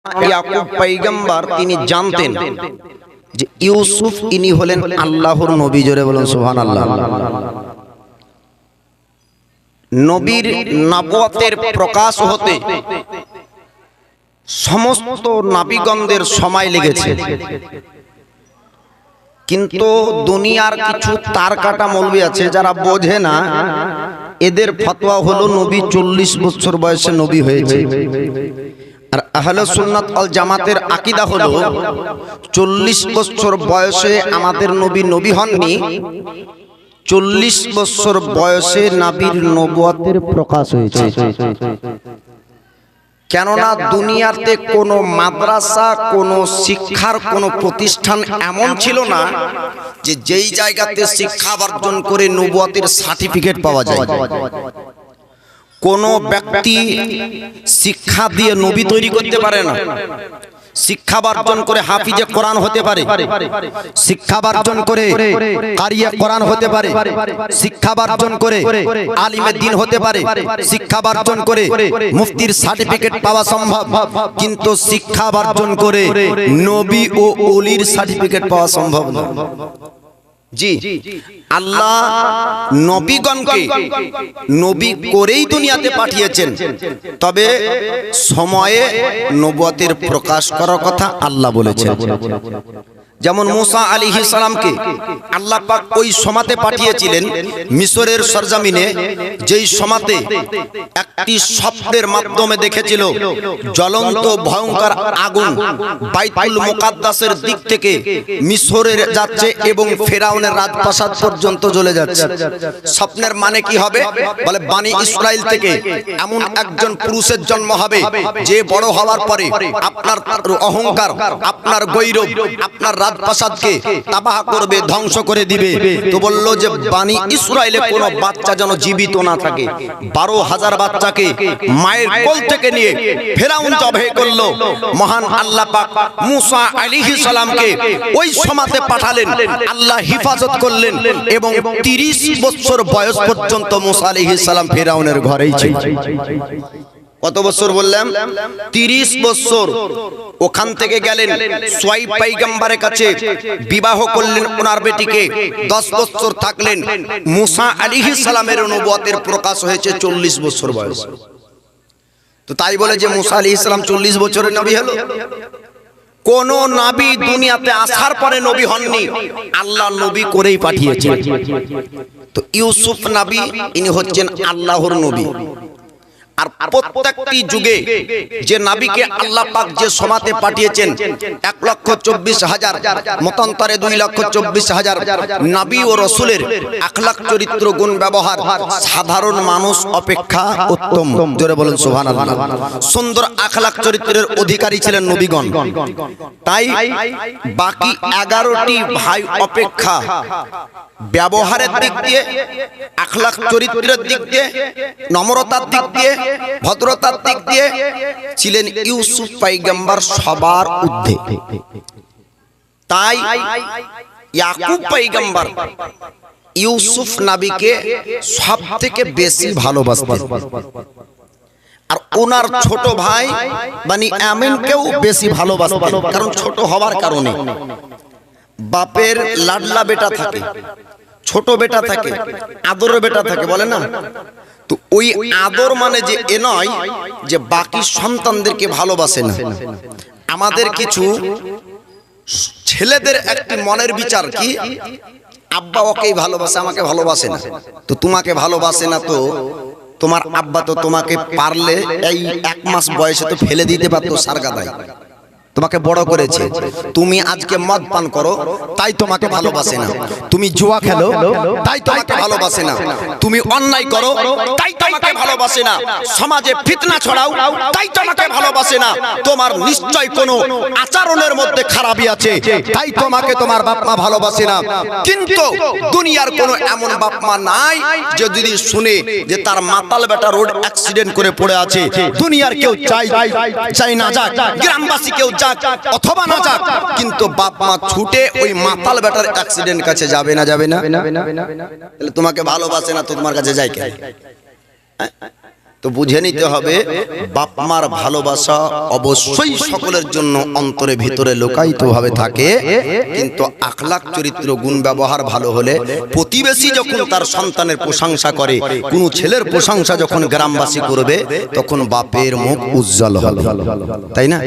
ইয়াকুব পয়গম্বর তিনি জানতেন যে ইউসুফ ইনি হলেন আল্লাহর নবী। জোরে বলুন সুবহানাল্লাহ। নবীর নবুয়তের প্রকাশ হতে সমস্ত নবীগণদের সময় লেগেছে, কিন্তু দুনিয়ার কিছু তার কাটা মৌলবি আছে যারা বোঝে না, এদের ফতোয়া হলো নবী 40 বছর বয়সে নবী হয়েছে। আর আহলে সুন্নাত ওয়াল জামাতের আকীদা হলো 40 বছর বয়সে আমাদের নবী নবী হননি, 40 বছর বয়সে নবীর নবুয়তের প্রকাশ হয়েছে। কেননা দুনিয়াতে কোনো মাদ্রাসা, কোনো শিক্ষার কোনো প্রতিষ্ঠান এমন ছিল না যে যেই জায়গাতে শিক্ষা অর্জন করে নবুয়তের সার্টিফিকেট পাওয়া যায়। কোন ব্যক্তি শিক্ষা দিয়ে নবী তৈরি করতে পারে না। শিক্ষা অর্জন করে হাফিজে কোরআন হতে পারে, শিক্ষা অর্জন করে কারিয়ে কোরআন হতে পারে, শিক্ষা অর্জন করে আলিমে দ্বীন হতে পারে, শিক্ষা অর্জন করে মুফতির সার্টিফিকেট পাওয়া সম্ভব, কিন্তু শিক্ষা অর্জন করে নবী ও ওলির সার্টিফিকেট পাওয়া সম্ভব না। জি, আল্লাহ নবীগণকে নবী করেই দুনিয়াতে পাঠিয়েছেন, তবে সময়ে নবুয়তের প্রকাশ করার কথা আল্লাহ বলেছেন। যেমন মুসা আলাইহিস সালামকে আল্লাহ পাক ওই সময়তে পাঠিয়েছিলেন মিশরের সরজমিনে, যেই সময়তে একটি স্বপ্নের মাধ্যমে দেখেছিল জ্বলন্ত ভয়ঙ্কর আগুন বাইতুল মুকাদ্দাসের দিক থেকে মিশরের যাচ্ছে এবং ফেরাউনের রাজপ্রাসাদ পর্যন্ত জ্বলে যাচ্ছে। স্বপ্নের মানে কি হবে? বলে বানি ইসরাইল থেকে এমন একজন পুরুষের জন্ম হবে যে বড় হওয়ার পরে আপনার অহংকার, আপনার গৌরব, আপনার রাজপ্রাসাদকে তাবাহ করবে, ধ্বংস করে দিবে। তো বলল যে বানি ইসরাইলে কোনো বাচ্চা যেন জীবিত না থাকে। 12,000 বাচ্চাকে মায়ের কোল থেকে নিয়ে ফেরাউন জবাই করলো। মহান আল্লাহ পাক মুসা আলাইহিস সালামকে ওই সময়তে পাঠালেন, আল্লাহ হিফাজত করলেন এবং 30 বছর বয়স পর্যন্ত মুসা আলাইহিস সালাম ফেরাউনের ঘরেই ছিল। কত বছর বললাম? 30 বছর। ওখান থেকে গেলেন সোয়াইব পয়গম্বরের কাছে, বিবাহ করলেন ওনার বেটিকে, 10 বছর থাকলেন। মুসা আলাইহিস সালামের নবুয়তের প্রকাশ হয়েছে 40 বছর বয়স। তো তাই বলে যে মুসা আলাইহিস সালাম 40 বছরের নবী হলো? কোন নবী দুনিয়াতে আসার পরে নবী হননি, আল্লাহ নবী করেই পাঠিয়েছেন। তো ইউসুফ নবী ইনি হচ্ছেন আল্লাহর নবী। আর প্রত্যেকটি যুগে যে নবীকে আল্লাহ পাক যে সময়তে পাঠিয়েছেন 1,24,000, মতান্তরে 2,24,000 নবী ও রাসূলের আখলাক, চরিত্র, গুণ, ব্যবহার সাধারণ মানুষ অপেক্ষা উত্তম। জোরে বলেন সুবহানাল্লাহ। সুন্দর আখলাক চরিত্রের অধিকারী ছিলেন নবীগণ। তাই বাকি 11টি ভাই অপেক্ষা ব্যবহারের দিক দিয়ে, আখলাক চরিত্রের দিক দিয়ে, নম্রতার দিক দিয়ে, ভদ্রতার দিক দিয়ে ছিলেন ইউসুফ পয়গম্বর সবার ঊর্ধ্বে। তাই ইয়াকুব পয়গম্বর ইউসুফ নবীকে সবথেকে বেশি ভালোবাসতেন। আর ওনার ছোট ভাই বানি আমিনকেও বেশি ভালোবাসতেন, কারণ ছোট হওয়ার কারণে। বাপের লাডলা বেটা থাকে, ছোট বেটা থাকে, আদরের বেটা থাকে, বলে না? তো ওই আদর মানে যে এ নয় যে বাকি সন্তানদেরকে ভালোবাসে না। আমাদের কিছু ছেলেদের একটি মনের বিচার কি, আব্বা ওকেই ভালোবাসে, আমাকে ভালোবাসে না। তো তোমাকে ভালোবাসে না, তো তোমার আব্বা তো তোমাকে পারলে এই 1 মাস বয়সে তো ফেলে দিতে পারতো সারগাদায়, তোমাকে বড় করেছে। তুমি আজকে মদ পান করো তাই তোমাকে ভালোবাসে না, তুমি জুয়া খেলো তাই তোমাকে ভালোবাসে না, তুমি অন্যায় করো তাই তোমাকে ভালোবাসে না, সমাজে ফিতনা ছড়াও তাই তোমাকে ভালোবাসে না, তোমার নিশ্চয় কোনো আচরণের মধ্যে খারাপই আছে তাই তোমাকে তোমার বাপ মা ভালোবাসে না। কিন্তু দুনিয়ার কোনো এমন বাপ মা নাই যে যদি শুনে যে তার মাতাল বেটা রোড অ্যাক্সিডেন্ট করে পড়ে আছে, দুনিয়ার কেউ চাই না যাক, গ্রামবাসী কেউ অথবা না যাক, কিন্তু বাপ মা ছুটে ওই মাতাল বেটার অ্যাক্সিডেন্ট কাছে যাবে না, যাবে না? তাহলে তোমাকে ভালোবাসে না তো তোমার কাছে যায় কেন? তো বুঝে নিতে হবে বাপ মার ভালোবাসা অবশ্যই সকলের জন্য অন্তরে ভিতরে লুকায়িত ভাবে থাকে, কিন্তু আখলাক চরিত্র গুণ ব্যবহার ভালো হলে প্রতিবেশী যখন তার সন্তানের প্রশংসা করে, কোন ছেলের প্রশংসা যখন গ্রামবাসী করবে তখন বাপের মুখ উজ্জ্বল হবে, তাই না?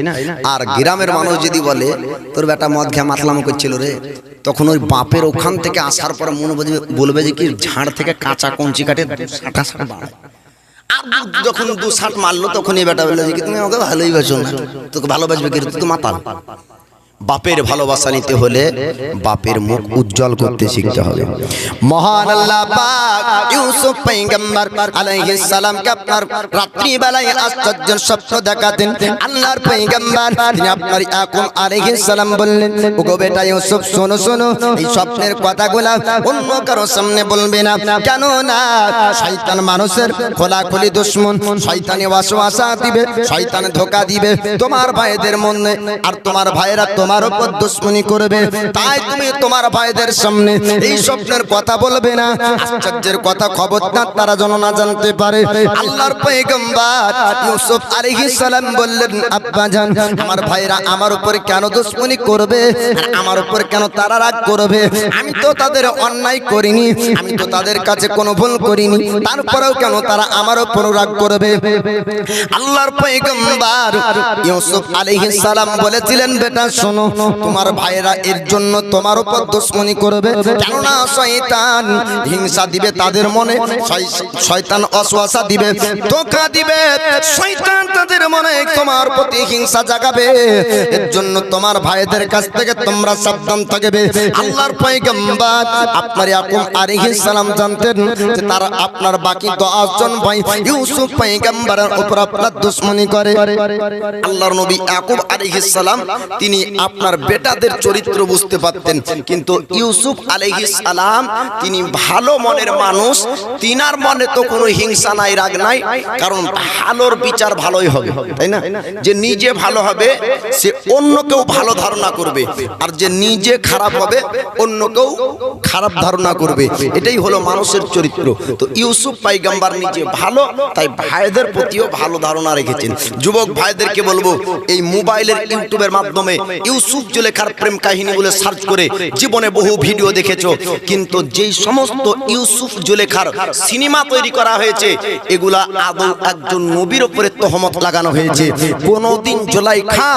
আর গ্রামের মানুষ যদি বলে তোর বেটা মদ খেয়ে মাতলামো করছিল রে, তখন ওই বাপের ওখান থেকে আসার পর মনে বলবে যে কি ঝাড় থেকে কাঁচা কঞ্চি কাটে সাটা বাড়ায়। আর যখন 2 মারলো তখন এই বেটা বললো যে তুমি আমাকে ভালোই বাসো না, তোকে ভালোবাসবে কি, তুই তো মাতাল। বাপের ভালোবাসা নিতে হলে বাপের মুখ উজ্জ্বল করতে শিখতে হবে। মহান আল্লাহ পাক ইউসুফ পয়গম্বর আলাইহিস সালামকে আপনার রাত্রি বেলায় আশ্চর্য স্বপ্ন দেখাতেন। আল্লাহর পয়গম্বর তিনি আপনার ইয়াকুব আলাইহিস সালাম বললেন, ওগো বেটা ইউসুফ শোনো শোনো, এই স্বপ্নের কথাগুলো অন্য কারো সামনে বলবে না, কেন না শয়তান মানুষের খোলাখুলি দুশমন, শয়তানি ওয়াসওয়াসা দিবে, শয়তান ধোঁকা দিবে তোমার ভাইদের মনে, আর তোমার ভাইরা তোমার উপর দুশমনি করবে। তাই তুমি তোমার ভাইদের সামনে এই স্বপ্নের কথা বলবে না, আশ্চর্যের কথা খবরদার তারা যেন না জানতে পারে। আল্লাহর পয়গম্বর ইউসুফ আলাইহিস সালাম বললেন, আব্বা জান আমার ভাইরা আমার উপর কেন দুশমনি করবে, আর আমার উপর কেন তারা রাগ করবে? আমি তো তাদের অন্যায় করিনি, আমি তো তাদের কাছে কোনো ভুল করিনি, তারপরেও কেন তারা আমার উপর রাগ করবে? আল্লাহর পয়গম্বর ইউসুফ আলাইহিস সালাম বলেছিলেন, বেটা শোনো, তোমার ভাইরা এর জন্য তোমার উপর দুশমনি করবে, কেননা শয়তান হিংসা দিবে তাদের মনে, শয়তান ওয়াসওয়াসা দিবে, ধোঁকা দিবে, শয়তান তাদের মনে তোমার প্রতি হিংসা জাগাবে। এর জন্য তোমার ভাইদের কাছ থেকে তোমরা সাবধান থাকবে। আল্লাহর পয়গম্বর আপনার ইয়াকুব আলাইহিস সালাম জানতেন যে তারা আপনার বাকি 10 জন ভাই ইউসুফ পয়গম্বরের উপর আপনার দুশমনি করে। আল্লাহর নবী ইয়াকুব আলাইহিস সালাম তিনি আপনার বেটাদের চরিত্র বুঝতে পারতেন, কিন্তু ইউসুফ আলাইহিস সালাম তিনি ভালো মনের মানুষ, তিনার মনে তো কোনো হিংসা নাই, রাগ নাই, কারণ ভালোর বিচার ভালোই হবে, তাই না? যে নিজে ভালো হবে সে অন্যকেও ভালো ধারণা করবে, আর যে নিজে খারাপ হবে অন্যকেও খারাপ ধারণা করবে, এটাই হলো মানুষের চরিত্র। তো ইউসুফ পয়গম্বর নিজে ভালো, তাই ভাইদের প্রতিও ভালো ধারণা রেখেছেন। যুবক ভাইদেরকে বলবো, এই মোবাইলের ইউটিউবের মাধ্যমে ইউসুফ জুলেখার প্রেম কাহিনী বলে সার্চ করে জীবনে বহু ভিডিও দেখেছো, কিন্তু যেই সমস্ত ইউসুফ জুলেখার সিনেমা তৈরি করা হয়েছে এগুলা আদৌ একজন নবীর উপরে তহমত লাগানো হয়েছে। কোনদিন জুলেখা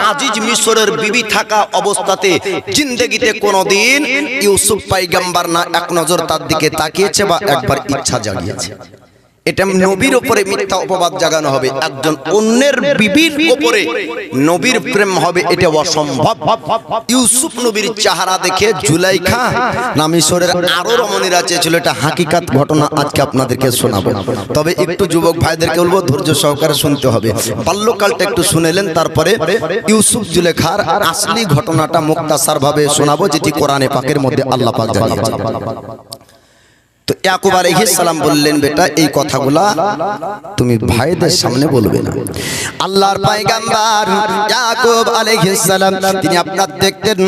আজিজ মিশরের বিবি থাকা অবস্থাতে জিন্দেগিতে কোনদিন ইউসুফ পয়গম্বর না এক নজর তার দিকে তাকিয়েছে বা একবার ইচ্ছা জাগিয়েছে? এটা নবীর উপরে মিথ্যা অপবাদ জাগানো হবে। একজন অন্যের বিবির উপরে নবীর প্রেম হবে, এটা অসম্ভব। ইউসুফ নবীর চেহারা দেখে জুলাইখা না মিশরের আরো রমণীরা চেয়েছিল, এটা হাকিকাত ঘটনা আজকে আপনাদেরকে শোনাবো। তবে একটু যুবক ভাইদেরকে বলবো ধৈর্য সহকারে শুনতে হবে। বাল্যকালটা একটু শুনেলেন, তারপরে ইউসুফ জুলেখার আসলি ঘটনাটা মুক্তাসার ভাবে শোনাবো, যেটি কোরআনে পাকের মধ্যে আল্লাহ পাক জানিয়েছেন। তো ইয়াকুব আলাইহিস সালাম বললেন, বেটা এই কথাগুলা তুমি ভাইদের সামনে বলবে না। আল্লাহর পয়গম্বর ইয়াকুব আলাইহিস সালাম তিনি আপনার দেখতেন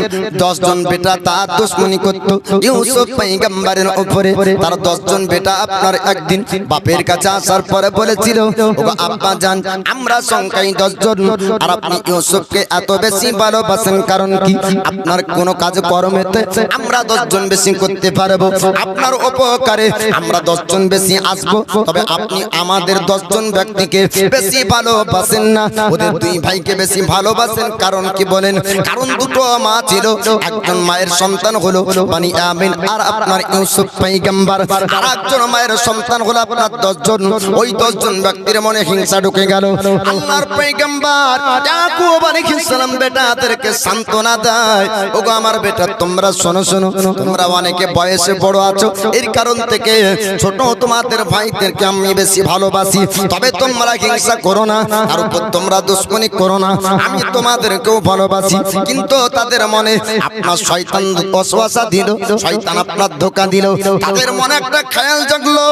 10 জন বেটা তার দুশমনি করত ইউসুফ পয়গম্বরের উপরে। তার 10 জন বেটা আপনার একদিন বাপের কাছে আসার পরে বলেছিল, ওগো আব্বা জান আমরা সংখ্যায় 10 জন, আর আপনি ইউসুফকে এত বেশি ভালোবাসেন কারণ কি? আপনার কোন কাজ কর্মেতে আমরা 10 জন বেশি করতে পারবো, আপনার উপকারে আমরা 10 জন বেশি আসবো, তবে আপনি আমাদের 10 জন ব্যক্তিকে বেশি ভালোবাসেন না, ওদের 2 ভাইকে বেশি ভালোবাসেন। কারণ কি বলেন? কারণ দুটো মা ছিল, একজন মায়ের সন্তান হলো বনি আমিন আর আপনার ইউসুফ পয়গম্বর, আর একজন মায়ের সন্তান হলো আপনার 10 জন। ওই 10 জন ব্যক্তির মনে হিংসা ঢুকে গেল। আল্লাহর পয়গম্বর ইয়াকুব আলাইহিস সালাম বেটাদেরকে সান্ত্বনা দেয়, ওগো আমার বেটা তোমরা শোনো শোনো, তোমরা অনেকে বয়সে বড় আছো, এর কারণ থেকে ছোট তোমাদের ভাইদেরকে আমি বেশি ভালোবাসি, তবে তোমরা হিংসা করো না, আর উপর তোমরা দুশমনি করো না। আমি তোমাদেরকেও ভালোবাসি, কিন্তু তাদের মনে আপনার শয়তান ওয়াসওয়াসা দিল, শয়তান আপনার ধোঁকা দিল। তাদের মনে একটা খেয়াল জাগলো,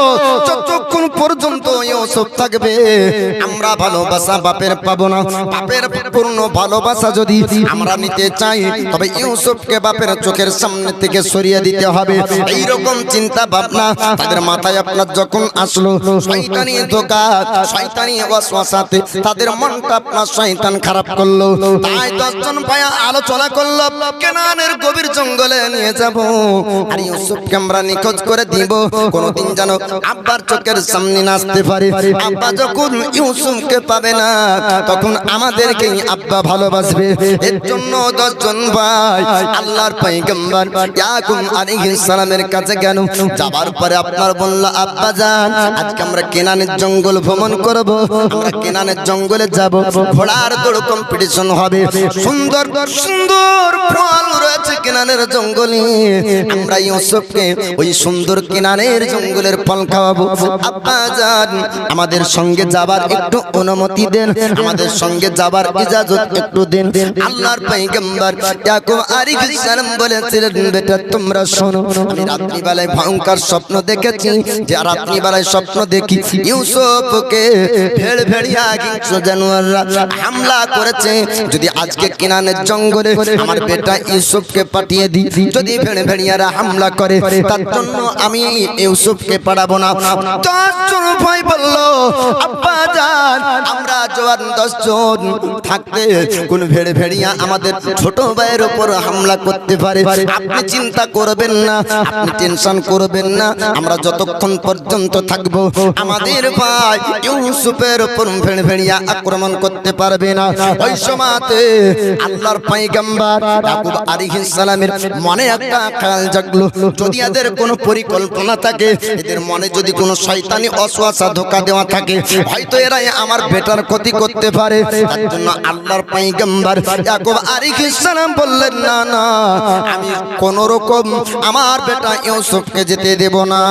যতক্ষণ পর্যন্ত ইউসুফ থাকবে আমরা ভালোবাসা বাপের পাবো না। বাপের পূর্ণ ভালোবাসা যদি আমরা নিতে চাই, তবে ইউসুফকে বাপের চোখের সামনে থেকে সরিয়ে দিতে হবে। এইরকম চিন্তা ভাবনা তাদের মাথায় আপনার যখন আসলো, শয়তানি ধোঁকা, শয়তানি ওয়াসওয়াসাতে তাদের মনটা আপনার শয়তান খারাপ করলো। তাই 10 জন ভাই আলোচনা করলো, কেনানের গভীর জঙ্গলে নিয়ে যাব আর ইউসুফকে আমরা নিখোঁজ করে দিব, কোনদিন যেন আব্বার চোখের সামনে না আসতে পারে। আব্বা যখন ইউসুফকে পাবে না, তখন আমাদেরকেই আব্বা ভালোবাসবে। এর জন্য 10 জন ভাই আল্লাহর পয়গম্বর ইয়াকুব আলাইহিস সালামের কাছে গেল। যাবার পরে আপনার বলল, আব্বা জান আজকে আমরা কেনানের জঙ্গল ভ্রমণ করব, আমরা কেনানের জঙ্গলে যাব, ঘোড়ার দৌড় কম্পিটিশন হবে, সুন্দর সুন্দর ফল রয়েছে কেনানের জঙ্গলে, আমরা ইউসুফকে ওই সুন্দর কেনানের জঙ্গলের ফল খাওয়াবো। আব্বা জান আমাদের সঙ্গে যাবার একটু অনুমতি দেন, আমাদের সঙ্গে যাবার ইজাজত একটু দেন। আল্লাহর পয়গম্বর ইয়াকুব আলাইহিস সালাম বলেছিলেন, বেটা তোমরা শোনো, আমি রাত্রিবেলায় ভয়ঙ্কর স্বপ্ন দেখেছি, যে রাত্রিবেলায় স্বপ্ন দেখি ইউসুফকে ভেড়িয়া হিংস্র জানোয়াররা হামলা করেছে। যদি আজকে কেনানের জঙ্গলে আমার বেটা ইউসুফকে পাঠিয়ে দিই, যদি ভেড়িয়ারা হামলা করে, তার জন্য আমি ইউসুফকে পাঠাবো না। 10 জন ভাই বলল, আব্বা জান আমরা জওয়ান 10 জন থাকতে কোন ভেড়িয়া আমাদের ছোট ভাইয়ের উপর হামলা করতে পারে। আপনি চিন্তা করবেন না, আপনি টেনশন করবেন না, আমরা যতক্ষণ পর্যন্ত থাকবো আমাদের ভাই ইউসুফের উপর ভেড়িয়া আক্রমণ করতে পারবে না। ওই সময়তে আল্লাহর পয়গম্বর ইয়াকুব আলাইহিস সালামের মনে একটা খেয়াল জাগলো, যদি এদের কোনো পরিকল্পনা থাকে, এদের মনে যদি কোনো শয়তানি ওয়াসওয়াসা ধোঁকা দেওয়া থাকে, হয়তো এরা আমার বেটার ক্ষতি করতে পারে। তার জন্য আল্লাহর পয়গম্বর ইয়াকুব আলাইহিস সালাম বললেন, না না আমি কোন রকম আমার বেটা ইউসুফকে যেতে দেব না।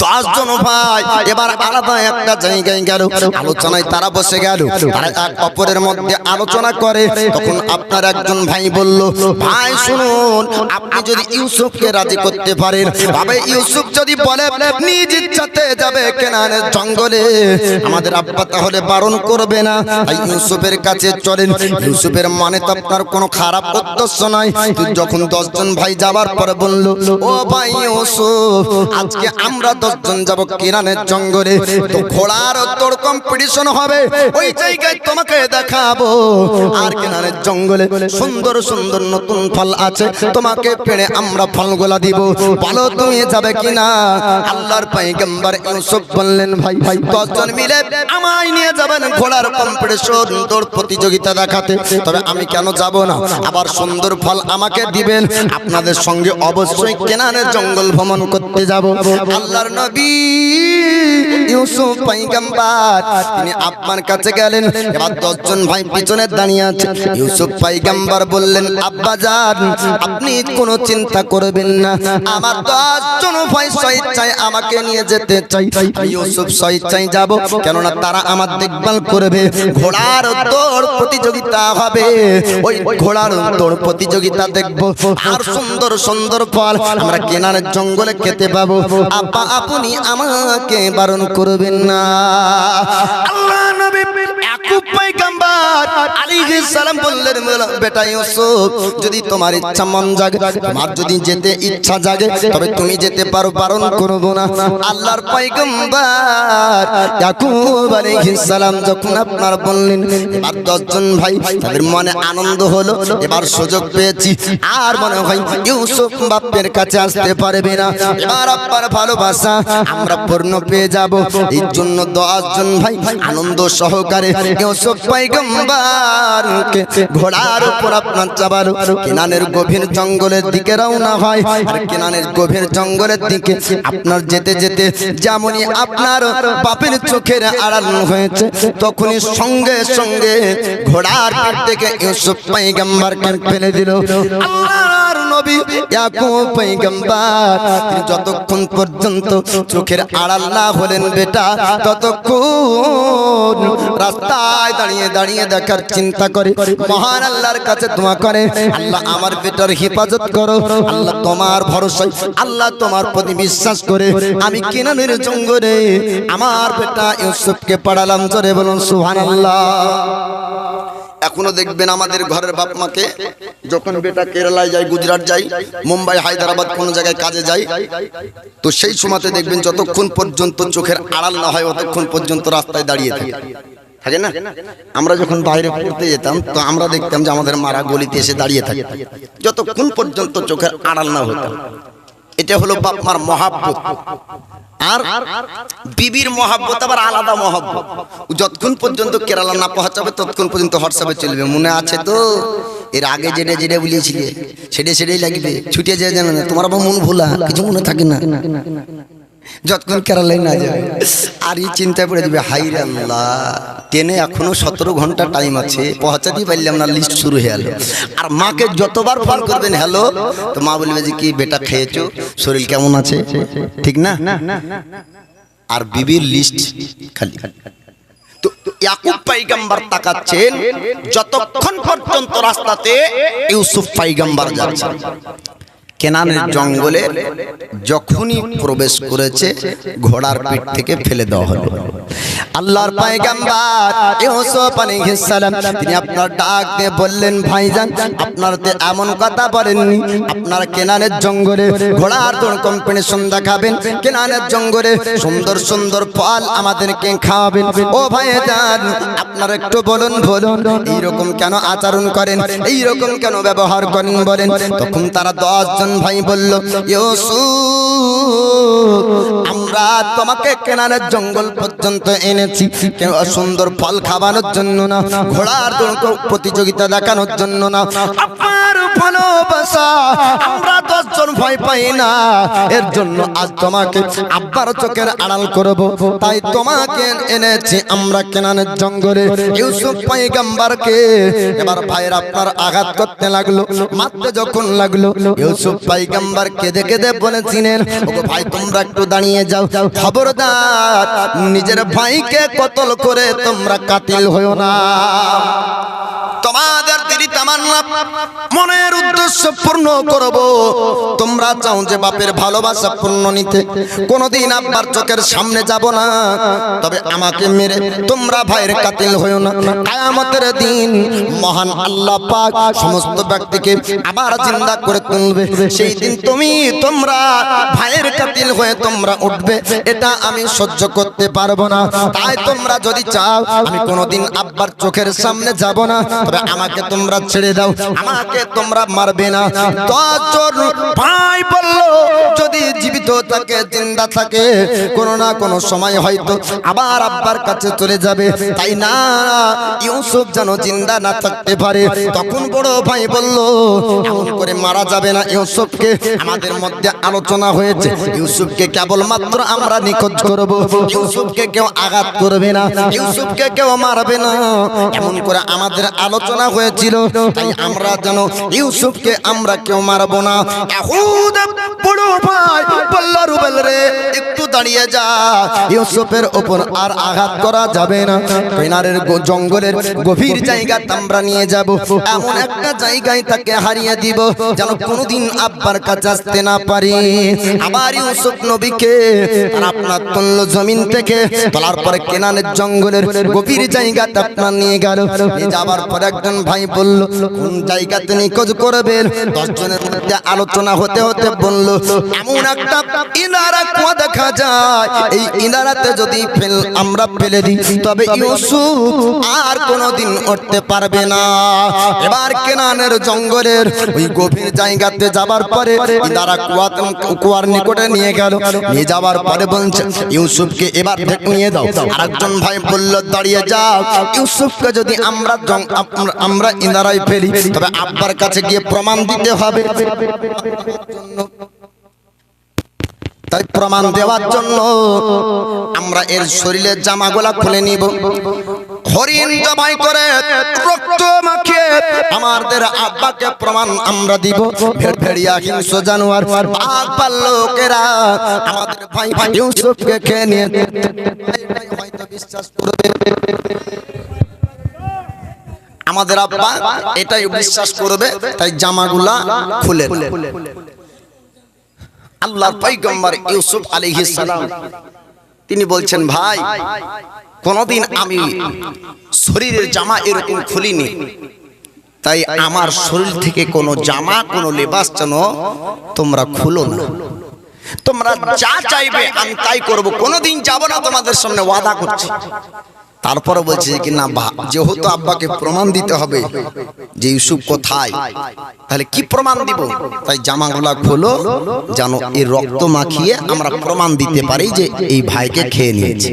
10 জন ভাই এবার আলাদা একটা জায়গায় গেল, আলোচনায় তারা বসে গেল, তারা এক অপরের মধ্যে আলোচনা করে। তখন আপনার একজন ভাই বলল, ভাই শুনুন, আপনি যদি ইউসুফকে রাজি করতে পারেন, তবে ইউসুফ যদি বলে নিজ ইচ্ছাতে যাবে কেনানের জঙ্গলে, আমাদের আব্বা তাহলে বারণ করবে না। তাই ইউসুফের কাছে চলেন। ইউসুফের মনে তো আপনার কোনো খারাপ উদ্দেশ্য নাই। যখন 10 জন ভাই যাবার পরে বলল, ও ভাই ইউসুফ আজকে আমরা 10 জন যাব কেনানের জঙ্গলে, তো ঘোড়ার দৌড় কম্পিটিশন হবে, ওই জায়গায় তোমাকে দেখাবো। আর কেনানের জঙ্গলে সুন্দর সুন্দর নতুন ফল আছে, তোমাকে পেড়ে আমরা ফলগুলা দিব, বলো তুমি যাবে কিনা? আল্লাহর পয়গম্বর ইউসুফ বললেন, ভাই 10 জন মিলে আমায় নিয়ে যাবেন ঘোড়ার কম্পিটিশন দৌড় প্রতিযোগিতা দেখাতে, তবে আমি কেন যাব না? আবার সুন্দর ফল আমাকে দিবেন, আপনাদের সঙ্গে অবশ্যই কেনানের জঙ্গল ভ্রমণ করতে যাব। আল্লাহর নবী ইউসুফ পয়গম্বর তিনি আপনার কাছে গেলেন। এবার 10 জন ভাই পিছনে দাঁড়িয়ে আছে। ইউসুফ পয়গম্বর বললেন, আব্বা জান আপনি কোনো চিন্তা করবেন না, আমার 10 জন ভাই স্বেচ্ছায় আমাকে নিয়ে যেতে চাই। ইউসুফ স্বেচ্ছায় যাব, কেননা তারা আমার দেখভাল করবে। ঘোড়ার দৌড় প্রতিযোগিতা হবে, ওই ঘোড়ার দৌড় প্রতিযোগিতা দেখব, আর সুন্দর সুন্দর ফল আমরা কেনানের জঙ্গলে খেতে পাবো। আব্বা আপনি আমাকে বারণ করবেন না। আল্লাহ নবী ইয়াকুব পয়গম্বর আলাইহিস সালাম বললেন, বেটা ইউসুফ যদি তোমার ইচ্ছা মন জাগে, তোমার যদি যেতে ইচ্ছা জাগে, তবে তুমি যেতে পারো, বারণ করব না। আল্লাহর পয়গম্বর ইয়াকুব আলাইহিস সালাম যখন আপনার বললেন, এবার 10 জন ভাই তাদের মনে আনন্দ হলো, এবার সুযোগ পেয়েছি, আর মনে হয় ইউসুফ বাপের কাছে আসতে পারবে না, এবার আপনার ভালোবাসা আমরা পূর্ণ পেয়ে যাব। এই জন্য 10 জন ভাই আনন্দ সহকারে ইউসুফ পয়গম্বরকে ঘোড়ার উপর আপনার চাবার কেনানের গভীর জঙ্গলের দিকে রওনা হয়। আর কেনানের গভীর জঙ্গলের দিকে আপনার যেতে যেতে যেমনই আপনার বাপের চোখের আড়াল হয়েছে, তখনই সঙ্গে সঙ্গে ঘোড়ার পিঠ থেকে ইউসুফ পয়গম্বরকে ফেলে দিল। আল্লাহর নবী ইয়াকুব পয়গম্বর তিনি যতক্ষণ পর্যন্ত চোখের আড়াল না হলেন বেটা ততক্ষণ রাস্তায় দাঁড়িয়ে দাঁড়িয়ে দেখার চিন্তা করে মহান আল্লাহর কাছে দোয়া করে আল্লাহ আমার বেটার হেফাজত করো আল্লাহ তোমার ভরসায় আল্লাহ তোমার প্রতি বিশ্বাস করে আমি কেনানের জঙ্গলে আমার বেটা ইউসুফকে পাঠালাম জোরে বলুন সুবহানাল্লাহ। এখনো দেখবেন আমাদের ঘরের বাপ মাকে যখন বেটা কেরালায় যায় গুজরাট যায় মুম্বাই হায়দ্রাবাদ কোন জায়গায় কাজে যায় তো সেই সময়তে দেখবেন যতক্ষণ পর্যন্ত চোখের আড়াল না হয় ততক্ষণ পর্যন্ত রাস্তায় দাঁড়িয়ে থাকে না। আমরা যখন বাইরে পড়তে যেতাম তো আমরা দেখতাম যে আমাদের মারা গলিতে এসে দাঁড়িয়ে থাকে যতক্ষণ পর্যন্ত চোখের আড়াল না হতো। এটা হলো বাপ মার মহাব্বত। আর বিবির মহাব্বত আবার আলাদা মহাব্বত। যতক্ষণ পর্যন্ত কেরালা না পৌঁছাবে ততক্ষণ পর্যন্ত হোয়াটসঅ্যাপে চলবে মনে আছে তো এর আগে যেটা যেটা বলেছিলে সেটাই লাগবে ছুটে যায় জানো না তোমার আবার মন ভোলা কিছু মনে থাকে না যতক্ষণ কেরালায় না যাবে আর এই চিন্তায় পড়ে যাবে হাই রে আল্লাহ ট্রেনে এখনো 17 ঘন্টা টাইম আছে পৌঁছাতেই পারলাম না লিস্ট শুরু হয়ে গেল। আর মাকে যতবার ফোন করবেন হ্যালো তো মা বলবে যে কি বেটা খেয়েছো শরীর কেমন আছে ঠিক না আর বিবির লিস্ট খালি। তো ইয়াকুব পয়গম্বর তাকাচ্ছেন যতক্ষণ পর্যন্ত রাস্তাতে ইউসুফ পয়গম্বর যাচ্ছে কেনানের জঙ্গলে যখনই প্রবেশ করেছে ঘোড়ার পিঠ থেকে ফেলে দেওয়া হলো। আল্লাহর পয়গম্বর ইউসুফ আলাইহিস সালাম তিনি আপনার ডাক দিয়ে বললেন ভাইজান আপনারতে এমন কথা বলেননি আপনার কেনানের জঙ্গলে ঘোড়ার দৌড় কম্পিটিশন দেখাবেন কেনানের জঙ্গলে সুন্দর সুন্দর ফল আমাদেরকে খাওয়াবেন। ও ভাইজান আপনারা একটু বলুন এইরকম কেন আচরণ করেন এইরকম কেন ব্যবহার করেন বলেন। তখন তারা 10 জন ভাই বলল ইউসুফ আমরা তোমাকে কেনানের জঙ্গল পর্যন্ত এনেছি সুন্দর ফল খাওয়ানোর জন্য না ঘোড়ার দৌড় প্রতিযোগিতা দেখানোর জন্য না আপনার ভালোবাসা আমরা 10 জন ভয় পাই না এর জন্য আজ তোমাকে আব্বার চোখের আড়াল করব তাই তোমাকে এনেছি আমরা কেনানের জঙ্গলে। ইউসুফ পয়গম্বরকে এবার ভাইয়ের আপনার আঘাত করতে লাগলো মারতে যখন লাগলো ইউসুফ পয়গম্বর কেঁদে কেঁদে বলেছিলেন ওগো ভাই তোমরা একটু দাঁড়িয়ে যাও খবরদার নিজের ভাইকে কতল করে তোমরা কাতিল হয়ো না। তোমাদের দিদি তামান্না মনের উদ্দেশ্য পূর্ণ করব তোমরা চাও যে বাপের ভালোবাসা পূর্ণ নিতে কোনোদিন আব্বার চোখের সামনে যাব না তবে আমাকে মেরে তোমরা ভাইয়ের কাতিল হয়ো না। কিয়ামতের দিন মহান আল্লাহ পাক সমস্ত ব্যক্তিকে আবার জিন্দা করে তুলবে সেই দিন তোমরা ভাইয়ের কাতিল হয়ে তোমরা উঠবে এটা আমি সহ্য করতে পারবো না। তাই তোমরা যদি চাও আমি কোনোদিন আব্বার চোখের সামনে যাব না তবে আমাকে তোমরা ছেড়ে দাও আমাকে তোমরা মারবে না। 10 জন ভাই বলল যদি জীবিত থাকে জিন্দা থাকে কোনো না কোনো সময় হয়তো আবার আব্বার কাছে চলে যাবে তাই না ইউসুফ যেন জিন্দা না থাকতে পারে। তখন বড় ভাই বলল এমন করে মারা যাবে না ইউসুফকে আমাদের মধ্যে আলোচনা হয়েছে ইউসুফকে কেবলমাত্র আমরা নিখোঁজ করব ইউসুফকে কেউ আঘাত করবে না ইউসুফকে কেউ মারবে না এমন করে আমাদের আলোচনা হয়েছিল তাই আমরা যেন ইউসুফকে আমরা কেউ মারবো না। ইহুদা বড় ভাই বলল রুবেল রে একটু দাঁড়িয়ে যা ইউসুফের উপর আর আঘাত করা যাবে না কেনারের জঙ্গলের গভীর জায়গা আমরা নিয়ে যাব এমন একটা জায়গায় তাকে হারিয়ে দিব যেন কোনোদিন আব্বার কাছে আসতে না পারি। আবার ইউসুফ নবীকে আপনার তুল্য জমিন থেকে তোলার পরে কেনানের জঙ্গলের গভীর জায়গাটা আপনার নিয়ে গেল নিয়ে যাবার পর একজন ভাই বলল কোন জায়গাতে নিখোঁজ করবেন 10 জনের মধ্যে আলোচনা হতে হতে বলল এমন একটা ইনারা কুয়া দেখা যায় এই ইনারাতে যদি আমরা ফেলে দিই তবে ইউসুফ আর কোনোদিন উঠতে পারবে না। এবার কেনানের জঙ্গলের ওই গভীর জায়গাতে যাবার পরে ইনারা কুয়ার নিকটে নিয়ে গেল নিয়ে যাবার পরে বলছে ইউসুফকে এবার নিয়ে দাও। আরেকজন ভাই বলল দাঁড়িয়ে যাও ইউসুফকে যদি আমরা ইনারায় ফেলি তবে আব্বার কাছে গিয়ে প্রমাণ দিতে হবে তাই প্রমাণ দেওয়ার জন্য আমরা এর শরীরের জামাগুলা খুলে নিব হরিণ জবাই করে রক্ত মাখিয়ে আমাদের আব্বা আব্বাকে প্রমাণ আমরা দিব। ভেড়ভেড়িয়া হিংস্র জানোয়ার বাঘ ভাল্লুকেরা আমাদের ভাই ইউসুফকে খেয়ে নিয়ে হয়তো বিশ্বাস করবে, আমাদের আব্বা এটাই বিশ্বাস করবে, তাই জামাগুলা খুলে আল্লাহর পয়গম্বর ইউসুফ আলাইহিস সালাম তিনি বলছেন, ভাই কোনদিন আমি শরীরের জামা এরকম খুলিনি, তাই আমার শরীর থেকে কোনো জামা কোনো লেবাস যেন তোমরা খুলো না, তোমরা যা চাইবে আমি তাই করব, কোনোদিন যাব না তোমাদের সামনে, ওয়াদা করছি। তারপরে বলছে কি না, যেহেতু আব্বাকে প্রমাণ দিতে হবে যে ইউসুফ কোথায়, তাহলে কি প্রমাণ দিব, তাই জামাগুলা খোলো যেন এই রক্ত মাখিয়ে আমরা প্রমাণ দিতে পারি যে এই ভাইকে খেয়ে নিয়েছে।